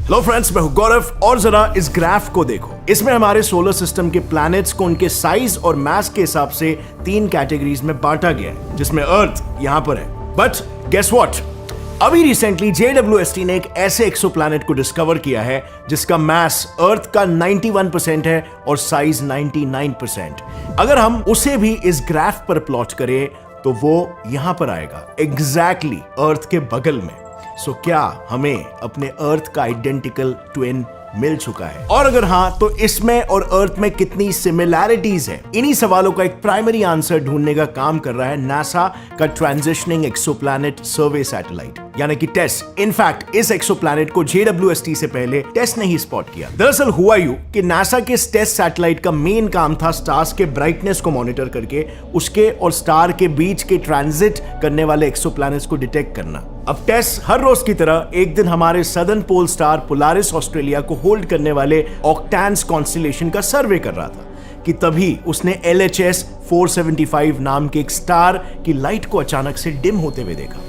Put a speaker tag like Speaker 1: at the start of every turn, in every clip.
Speaker 1: Hello friends, मैं हूं गौरव और जरा इस ग्राफ को देखो। इसमें हमारे सोलर सिस्टम के प्लैनेट्स को उनके साइज और मास के हिसाब से 3 कैटेगरीज में बांटा गया है, जिसमें अर्थ यहां पर है। बट गेस व्हाट, अभी रिसेंटली JWST ने एक ऐसे एक्सोप्लैनेट को डिस्कवर किया है जिसका मास अर्थ का 91% है और साइज 99%। अगर हम उसे भी इस ग्राफ पर प्लॉट करें तो वो यहां पर आएगा, एग्जैक्टली अर्थ के बगल में। सो क्या हमें अपने अर्थ का आइडेंटिकल ट्विन मिल चुका है? और अगर हां, तो इसमें और अर्थ में कितनी सिमिलैरिटीज है? इन्हीं सवालों का एक प्राइमरी आंसर ढूंढने का काम कर रहा है नासा का ट्रांजिशनिंग एक्सोप्लैनेट सर्वे सैटेलाइट, यानी कि टेस। इनफैक्ट इस एक्सोप्लैनेट को JWST से पहले टेस ने ही स्पॉट किया। दरअसल हुआ यूं कि नासा के टेस सैटेलाइट का मेन काम था स्टार्स के ब्राइटनेस को मॉनिटर करके उसके और स्टार के बीच के ट्रांजिट करने वाले एक्सोप्लैनेट्स को डिटेक्ट करना। अब टेस हर रोज की तरह एक दिन हमारे southern pole star Polaris Australia को होल्ड करने वाले ऑक्टेन्स कॉन्स्टेलेशन का सर्वे कर रहा था कि तभी उसने LHS 475 नाम के एक स्टार की लाइट को अचानक से डिम होते हुए देखा।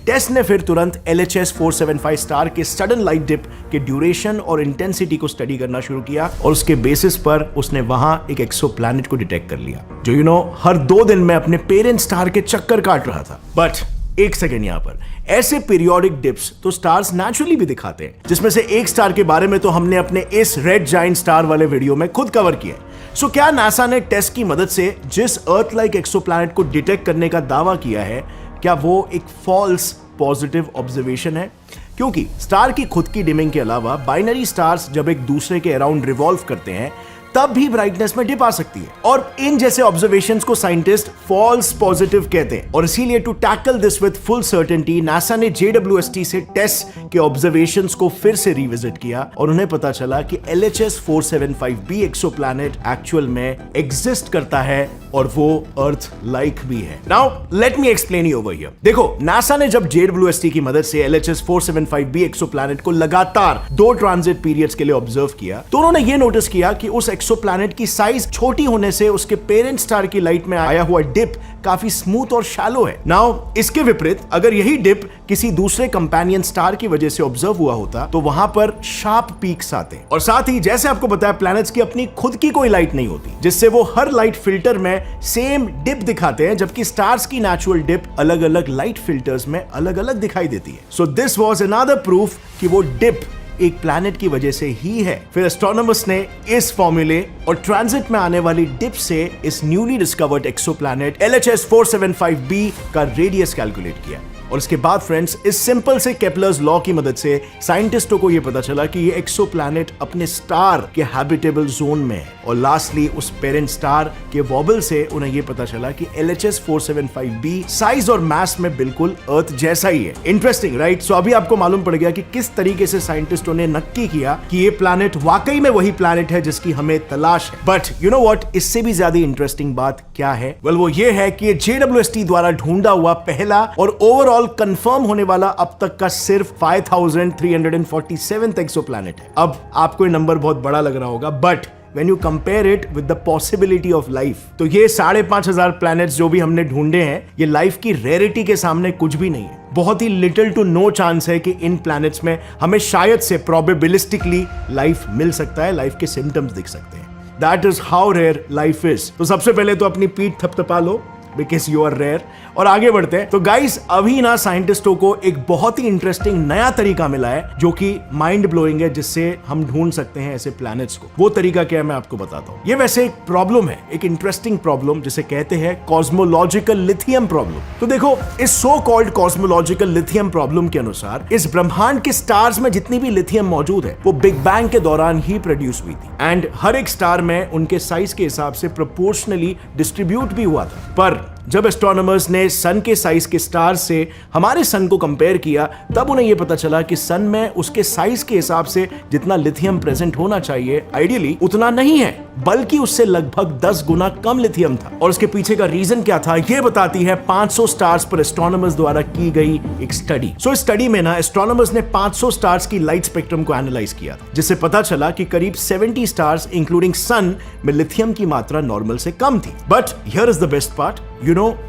Speaker 1: टेस ने फिर तुरंत LHS 475 स्टार के सडन लाइट डिप के ड्यूरेशन और इंटेंसिटी को स्टडी करना शुरू किया और उसके बेसिस पर उसने वहां एक एक्सोप्लैनेट को डिटेक्ट कर लिया जो हर 2 दिन में अपने पेरेंट स्टार के चक्कर काट रहा था। बट एक सेकेंड, यहां पर ऐसे पीरियोडिक डिप्स तो स्टार्स नेचुरली भी दिखाते हैं, जिसमें से एक स्टार के बारे में तो हमने अपने इस रेड जाइंट स्टार वाले वीडियो में खुद कवर किया है। सो क्या नासा ने टेस्ट की मदद से जिस अर्थ लाइक एक्सोप्लैनेट को डिटेक्ट करने का दावा किया है, क्या वो एक फॉल्स पॉजिटिव ऑब्जर्वेशन है? क्योंकि स्टार की खुद की डिमिंग के अलावा बाइनरी स्टार्स जब एक दूसरे के अराउंड रिवॉल्व करते हैं तब भी ब्राइटनेस में डिप आ सकती है, और इन जैसे ऑब्जर्वेशंस को साइंटिस्ट फॉल्स पॉजिटिव कहते हैं। और इसीलिए to tackle this with full certainty NASA ने JWST से टेस के ऑब्जर्वेशंस को फिर से रिविजिट किया और उन्हें पता चला कि LHS 475b एक्सोप्लैनेट एक्चुअल में एग्जिस्ट करता है और वो अर्थ लाइक भी है। Now let me explain you over here. देखो, नासा ने जब JWST की मदद से LHS 475b एक्सोप्लैनेट को लगातार 2 ट्रांजिट पीरियड्स के लिए ऑब्जर्व किया तो उन्होंने ये नोटिस किया कि उस एक्सोप्लैनेट की साइज छोटी होने से उसके पेरेंट स्टार की लाइट में आया हुआ डिप काफी स्मूथ और शैलो है। नाउ इसके विपरीत अगर यही डिप किसी दूसरे कंपेनियन स्टार की वजह से ऑब्जर्व हुआ होता तो वहां पर शार्प पीक्स आते, और साथ ही जैसे आपको बताया प्लैनेट्स की अपनी खुद की कोई लाइट नहीं होती जिससे वो हर लाइट फिल्टर में सेम डिप दिखाते हैं, जबकि स्टार्स की नेचुरल डिप अलग अलग लाइट फिल्टर्स में अलग अलग दिखाई देती है। So this was another proof कि वो डिप एक प्लैनेट की वजह से ही है। फिर एस्ट्रोनॉमर्स ने इस फॉर्मूले और ट्रांजिट में आने वाली डिप से इस newly discovered exoplanet LHS 475b का रेडियस कैलकुलेट किया। और इसके बाद फ्रेंड्स, इस सिंपल से केपलर्स लॉ की मदद से साइंटिस्टों को यह पता चला कि ये एक्सोप्लैनेट अपने स्टार के हैबिटेबल जोन में है। और लास्टली उस पेरेंट स्टार के वॉबल से उन्हें यह पता चला कि LHS 475b साइज और मास में बिल्कुल अर्थ जैसा ही है। Interesting, right? सो अभी आपको मालूम पड़ गया कि किस तरीके से साइंटिस्टों ने नक्की किया कि ये प्लैनेट वाकई में वही प्लैनेट है जिसकी हमें तलाश है। बट यू नो व्हाट, इससे भी ज्यादा इंटरेस्टिंग बात क्या है? वेल, वो ये है कि ये JWST द्वारा ढूंढा हुआ पहला और ओवरऑल कंफर्म होने वाला अब तक का सिर्फ 5347 एक्सोप्लैनेट है। अब आपको ये नंबर बहुत बड़ा लग रहा होगा, but when you compare it with the possibility of life, तो ये 5500 प्लैनेट्स जो भी हमने ढूंढे हैं, ये लाइफ की रेयरिटी के सामने कुछ भी नहीं है। बहुत ही लिटिल टू नो चांस है कि इन प्लैनेट्स में हमें शायद से प्रोबेबिलिस्टिकली लाइफ मिल सकता है, लाइफ के सिम्टम्स दिख सकते हैं। That is how rare life is. तो सबसे पहले तो अपनी पीठ थपथपा लो बिकॉज यू आर रेयर, और आगे बढ़ते हैं। तो गाइस, अभी ना साइंटिस्टों को एक बहुत ही इंटरेस्टिंग नया तरीका मिला है जो कि माइंड ब्लोइंग है, जिससे हम ढूंढ सकते हैं ऐसे प्लैनेट्स को। वो तरीका क्या है मैं आपको बताता हूं। ये वैसे एक प्रॉब्लम है, एक इंटरेस्टिंग प्रॉब्लम जिसे कहते हैं कॉस्मोलॉजिकल लिथियम प्रॉब्लम। तो देखो, इस so called cosmological lithium problem के अनुसार इस ब्रह्मांड के स्टार्स में जितनी भी लिथियम मौजूद है वो बिग बैंग के दौरान ही प्रोड्यूस हुई थी, एंड हर एक स्टार में उनके साइज के हिसाब से प्रोपोर्शनली डिस्ट्रीब्यूट भी हुआ था। पर जब एस्ट्रोनॉमर्स ने सन के साइज के स्टार से हमारे सन को कंपेयर किया तब उन्हें यह पता चला कि सन में उसके साइज के हिसाब से जितना लिथियम प्रेजेंट होना चाहिए आइडियली उतना नहीं है, बल्कि उससे लगभग 10 गुना कम लिथियम था। और इसके पीछे का रीजन क्या था यह बताती है 500 स्टार्स पर एस्ट्रोनॉमर्स द्वारा की गई एक स्टडी। सो इस स्टडी में ना एस्ट्रोनॉमर्स ने 500 स्टार्स की लाइट स्पेक्ट्रम को एनालाइज किया था, जिससे पता चला कि करीब 70 स्टार्स इंक्लूडिंग सन में लिथियम की मात्रा नॉर्मल से कम थी। But here is the best part,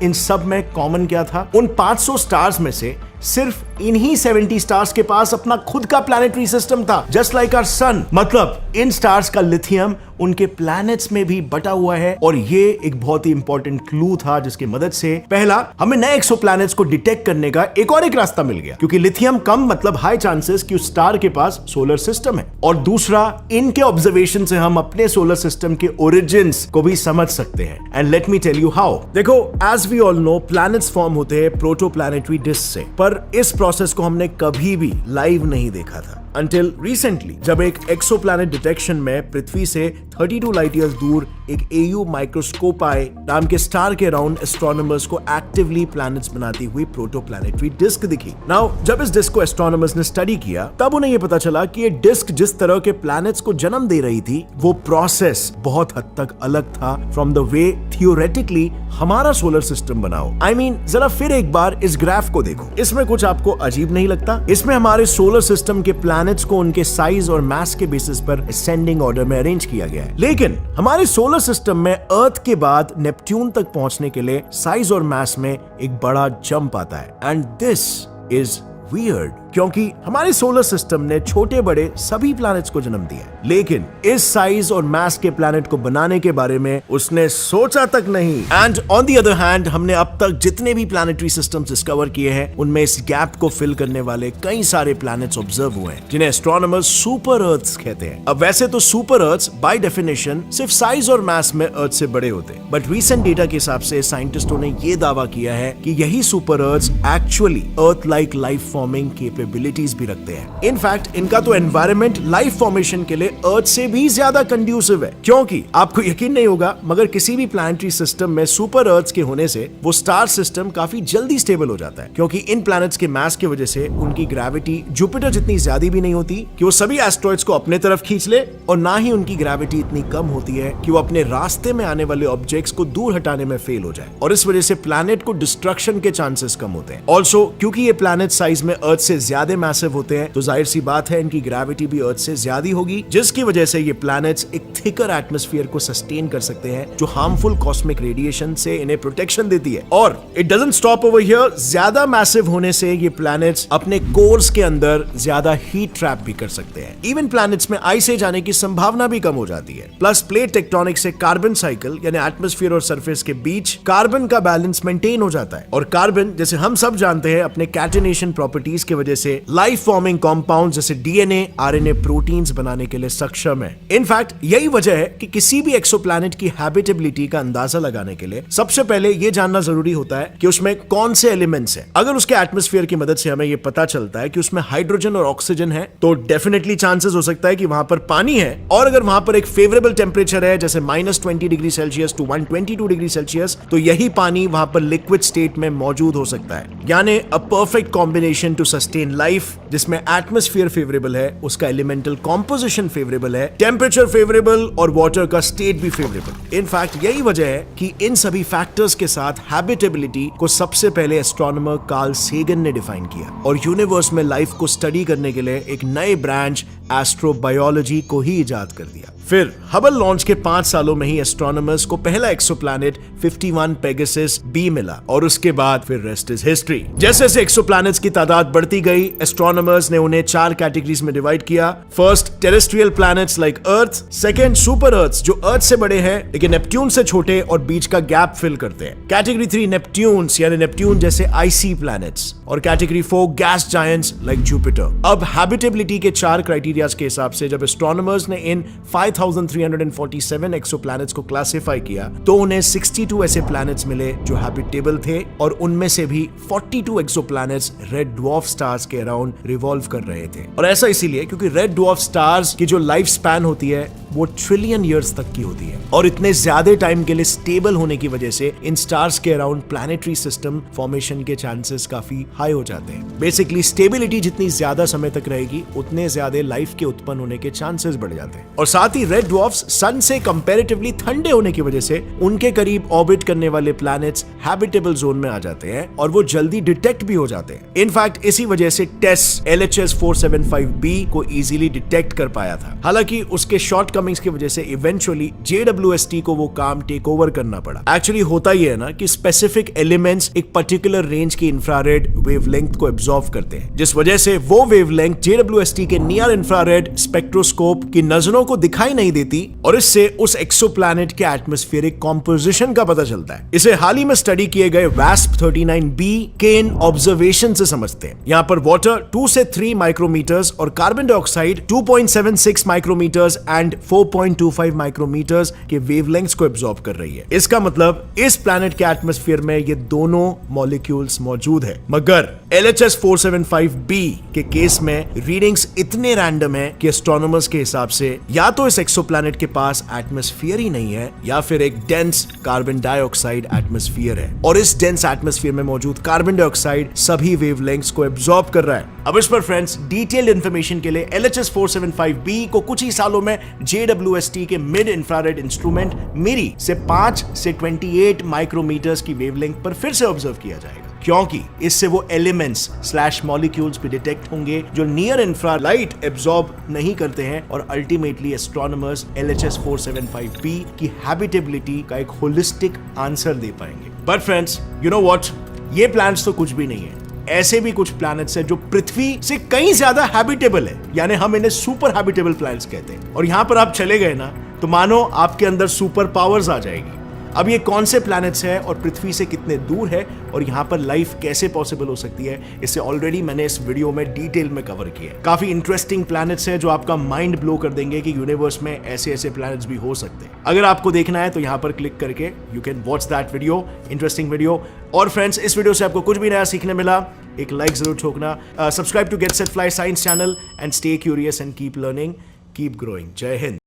Speaker 1: इन सब में कॉमन क्या था? उन 500 स्टार्स में से सिर्फ इन्हीं 70 स्टार्स के पास अपना खुद का प्लैनेटरी सिस्टम था, जस्ट लाइक आवर सन। मतलब इन स्टार्स का लिथियम उनके प्लैनेट्स में भी बटा हुआ है, और ये एक बहुत ही इंपॉर्टेंट क्लू था जिसकी मदद से पहला हमें नए एक्सोप्लैनेट्स को डिटेक्ट करने का एक रास्ता मिल गया, क्योंकि लिथियम कम मतलब हाई चांसेस कि उस स्टार के पास सोलर सिस्टम है। और दूसरा, इनके ऑब्जर्वेशन से हम अपने सोलर सिस्टम के ओरिजिन्स को भी समझ सकते हैं। And let me tell you how. देखो, as we all know, planets form होते हैं प्रोटोप्लैनेटरी डिस्क से, पर इस प्रोसेस को हमने कभी भी लाइव नहीं देखा था until recently, जब एक एक्सोप्लैनेट डिटेक्शन में पृथ्वी से 32 लाइट ईयर्स दूर एक AU माइक्रोस्कोपाई नाम के स्टार के अराउंड एस्ट्रोनॉमर्स को एक्टिवली प्लैनेट्स बनाती हुई प्रोटोप्लैनेटरी डिस्क दिखी। नाउ जब इस डिस्क को एस्ट्रोनॉमर्स ने स्टडी किया, तब उन्हें यह पता चला कि ये डिस्क जिस तरह के प्लैनेट्स को जन्म दे रही थी, वो प्रोसेस बहुत हद तक अलग था फ्रॉम द वे थियोरेटिकली हमारा सोलर सिस्टम बना हो। I mean, जरा फिर एक बार इस ग्राफ को देखो। इसमें कुछ आपको अजीब नहीं लगता? इसमें हमारे सोलर सिस्टम के प्लैनेट्स को उनके साइज और मास के बेसिस पर असेंडिंग ऑर्डर में अरेंज किया गया है। लेकिन हमारे सोलर सिस्टम में अर्थ के बाद नेपट्यून तक पहुंचने के लिए साइज और मास में एक बड़ा जंप आता है। एंड दिस इज वियर्ड, क्योंकि हमारे सोलर सिस्टम ने छोटे बड़े सभी प्लैनेट्स को जन्म दिया, लेकिन इस साइज और मास के प्लैनेट को बनाने के बारे में उसने सोचा तक नहीं। And on the other hand, हमने अब तक जितने भी प्लैनेटरी सिस्टम्स डिस्कवर किए हैं, उनमें इस गैप को फिल करने वाले कई सारे प्लैनेट्स ऑब्जर्व हुए हैं, जिन्हें एस्ट्रोनॉमर्स सुपर अर्थ्स कहते हैं। अब वैसे तो सुपर अर्थ्स बाय डेफिनेशन सिर्फ साइज और मास में अर्थ से बड़े होते हैं, बट रीसेंट डेटा के हिसाब से साइंटिस्टों ने यह दावा किया है कि यही super Earths actually Earth like life forming capabilities भी रखते हैं। इनफैक्ट इनका तो एनवायरनमेंट लाइफ फॉर्मेशन के लिए अर्थ से भी ज्यादा कंड्यूसिव है, क्योंकि आपको यकीन नहीं होगा, मगर किसी भी प्लैनेटरी सिस्टम में सुपर अर्थ्स के होने से वो स्टार सिस्टम काफी जल्दी स्टेबल हो जाता है, क्योंकि इन प्लैनेट्स के मास की वजह से उनकी ग्रेविटी जुपिटर जितनी ज्यादा भी नहीं होती कि वो सभी एस्ट्रॉइड्स को अपने तरफ खींच ले, और ना ही उनकी ग्रेविटी इतनी कम होती है कि वो अपने रास्ते में आने वाले ऑब्जेक्ट्स को दूर हटाने में फेल हो जाए, और इस वजह से प्लैनेट को डिस्ट्रक्शन के चांसेस कम होते हैं। ऑल्सो क्योंकि ये प्लैनेट साइज में अर्थ से ज्यादा मैसिव होते हैं, तो जाहिर सी बात है इनकी ग्रेविटी भी अर्थ से ज्यादा होगी, जिसकी वजह से ये प्लैनेट्स एक थिकर एटमॉस्फेयर को सस्टेन कर सकते हैं, जो हार्मफुल कॉस्मिक रेडिएशन से इन्हें प्रोटेक्शन देती है। और it doesn't stop over here, ज्यादा मैसिव होने से ये प्लैनेट्स अपने कोर्स के अंदर ज्यादा हीट ट्रैप भी कर सकते हैं। इवन प्लैनेट्स में आइस एज आने की संभावना भी कम हो जाती है। प्लस प्लेट टेक्टोनिक से कार्बन साइकिल यानी एटमॉस्फेयर और सरफेस के बीच कार्बन का बैलेंस मेंटेन हो जाता है, और कार्बन जैसे हम सब जानते हैं अपने कैटेनेशन प्रॉपर्टीज की वजह से लाइफ फॉर्मिंग कंपाउंड जैसे DNA, RNA, प्रोटीन्स बनाने के लिए सक्षम है। इनफैक्ट यही वजह है कि किसी भी एक्सोप्लैनेट की हैबिटेबिलिटी का अंदाजा लगाने के लिए सबसे पहले यह जानना जरूरी होता है कि उसमें कौन से एलिमेंट्स हैं। अगर उसके एटमॉस्फेयर की मदद से हमें यह पता चलता है कि उसमें हाइड्रोजन और ऑक्सीजन है, तो डेफिनेटली चांसेस हो सकता है कि वहां पर पानी है, और अगर वहां पर एक फेवरेबल टेम्परेचर है जैसे -20 degree Celsius to 122 degree Celsius, तो यही पानी वहां पर लिक्विड स्टेट में मौजूद हो सकता है। यानी a perfect combination to sustain life, जिसमें एटमॉस्फेयर फेवरेबल है, उसका एलिमेंटल कॉम्पोजिशन फेवरेबल है, टेम्परेचर फेवरेबल और वाटर का स्टेट भी फेवरेबल। इनफैक्ट यही वजह है कि इन सभी फैक्टर्स के साथ हैबिटेबिलिटी को सबसे पहले एस्ट्रोनॉमर कार्ल सेगन ने डिफाइन किया, और यूनिवर्स में लाइफ को स्टडी करने के लिए एक नए ब्रांच एस्ट्रोबायोलॉजी को ही इजाद कर दिया। फिर हबल लॉन्च के 5 सालों में ही एस्ट्रोनॉमर्स को पहला एक्सोप्लैनेट 51 पेगासस बी मिला, और उसके बाद फिर रेस्ट इज हिस्ट्री। जैसे जैसे एक्सोप्लैनेट्स की तादाद बढ़ती गई, एस्ट्रोनॉमर्स ने उन्हें 4 कैटेगरीज में डिवाइड किया। First, terrestrial planets like Earth. Second, super Earths जो अर्थ से बड़े हैं लेकिन नेपट्यून से छोटे और बीच का गैप फिल करते हैं। कैटेगरी 3, नेपट्यून्स यानी नेपट्यून जैसे आईसी प्लैनेट्स। और category 4, gas giants like Jupiter. अब हैबिटेबिलिटी के 4 क्राइटेरियाज के हिसाब से जब एस्ट्रोनॉमर्स ने इन 5347 एक्सोप्लैनेट्स को क्लासिफाई किया, तो उन्हें 62 ऐसे प्लैनेट्स मिले जो हैबिटेबल थे, और उनमें से भी 42 एक्सोप्लैनेट्स रेड ड्वार्फ स्टार्स के अराउंड रिवॉल्व कर रहे थे। और ऐसा इसीलिए क्योंकि रेड ड्वार्फ स्टार्स की जो लाइफ स्पैन होती है वो ट्रिलियन ईयर्स तक की होती है, और इतने ज्यादा टाइम के लिए स्टेबल होने की वजह से इन स्टार्स के अराउंड प्लैनेटरी सिस्टम फॉर्मेशन के चांसेस काफी हाई हो जाते हैं। बेसिकली स्टेबिलिटी जितनी ज्यादा समय तक रहेगी, उतने ज्यादा लाइफ के उत्पन्न होने के चांसेस बढ़ जाते हैं। और साथ ही रेड ड्वार्फ्स सन से कंपैरेटिवली ठंडे होने की वजह से उनके करीब ऑर्बिट करने वाले प्लैनेट्स हैबिटेबल जोन में आ जाते हैं, और वो जल्दी डिटेक्ट भी हो जाते हैं। इनफैक्ट इसी वजह से टेस LHS 475b को इजीली डिटेक्ट कर पाया था। हालांकि उसके शॉर्ट शॉर्टकमिंग्स की वजह से इवेंचुअली JWST को वो काम टेक ओवर करना पड़ा। एक्चुअली होता ही है ना कि स्पेसिफिक एलिमेंट्स एक पर्टिकुलर रेंज की इंफ्रारेड वेवलेंथ को एब्जॉर्ब करते हैं, जिस वजह से वो वेवलेंथ JWST के नियर इंफ्रारेड स्पेक्ट्रोस्कोप की नजरों को दिखाई नहीं देती और इससे उस एक्सोप्लैनेट के एटमॉस्फेरिक कॉम्पोजिशन का पता चलता है। इसे हाल ही में स्टडी किए गए WASP-39b केन ऑब्जर्वेशन से समझते हैं। यहाँ पर वाटर 2 से 3 माइक्रोमीटर्स और carbon dioxide 2.76 micrometres and 4.25 micrometres के वेवलेंथ्स को एब्जॉर्ब कर रही है। इसका मतलब इस प्लैनेट के एटमॉस्फेयर में ये दोनों मॉलिक्यूल्स मौजूद है। मगर LHS 475b के केस में रीडिंग्स इतने रैंडम है कि एस्ट्रोनॉमर्स के हिसाब से या तो इस एक्सोप्लैनेट के पास एटमॉस्फेयर ही नहीं है या फिर एक डेंस कार्बन डाइऑक्साइड एटमॉस्फेयर है और इस डेंस एटमॉस्फेयर में मौजूद कार्बन डाइऑक्साइड सभी वेवलेंथ्स को एब्जॉर्ब कर रहा है। अब इस पर फ्रेंड्स डिटेल्ड इंफॉर्मेशन के लिए LHS 475b को कुछ ही सालों में JWST के मिड इंफ्रारेड इंस्ट्रूमेंट मिरी से 5 से 28 माइक्रोमीटर्स की वेवलेंथ पर फिर से ऑब्जर्व किया जाएगा, क्योंकि इससे वो एलिमेंट्स / मॉलिक्यूल्स भी डिटेक्ट होंगे जो नियर इंफ्रा लाइट एब्जॉर्ब नहीं करते हैं और अल्टीमेटली एस्ट्रोनॉमर्स LHS 475b की हैबिटेबिलिटी का एक होलिस्टिक आंसर दे पाएंगे। But friends, you know what, ये प्लैनेट्स तो कुछ भी नहीं है। ऐसे भी कुछ प्लैनेट्स हैं जो पृथ्वी से कहीं ज्यादा हैबिटेबल है, यानी हम इन्हें सुपर हैबिटेबल प्लैनेट्स कहते हैं। और यहां पर आप चले गए ना तो मानो आपके अंदर सुपर पावर्स आ जाएगी। अब ये कौन से प्लैनेट्स हैं और पृथ्वी से कितने दूर है और यहाँ पर लाइफ कैसे पॉसिबल हो सकती है, इसे ऑलरेडी मैंने इस वीडियो में डिटेल में कवर किया है। काफी इंटरेस्टिंग प्लैनेट्स हैं जो आपका माइंड ब्लो कर देंगे कि यूनिवर्स में ऐसे ऐसे प्लैनेट्स भी हो सकते हैं। अगर आपको देखना है तो यहाँ पर क्लिक करके you can watch that video, interesting video. और फ्रेंड्स, इस वीडियो से आपको कुछ भी नया सीखने मिला, एक लाइक जरूर ठोकना, subscribe to get set fly science channel and stay curious and keep learning, keep growing. जय हिंद।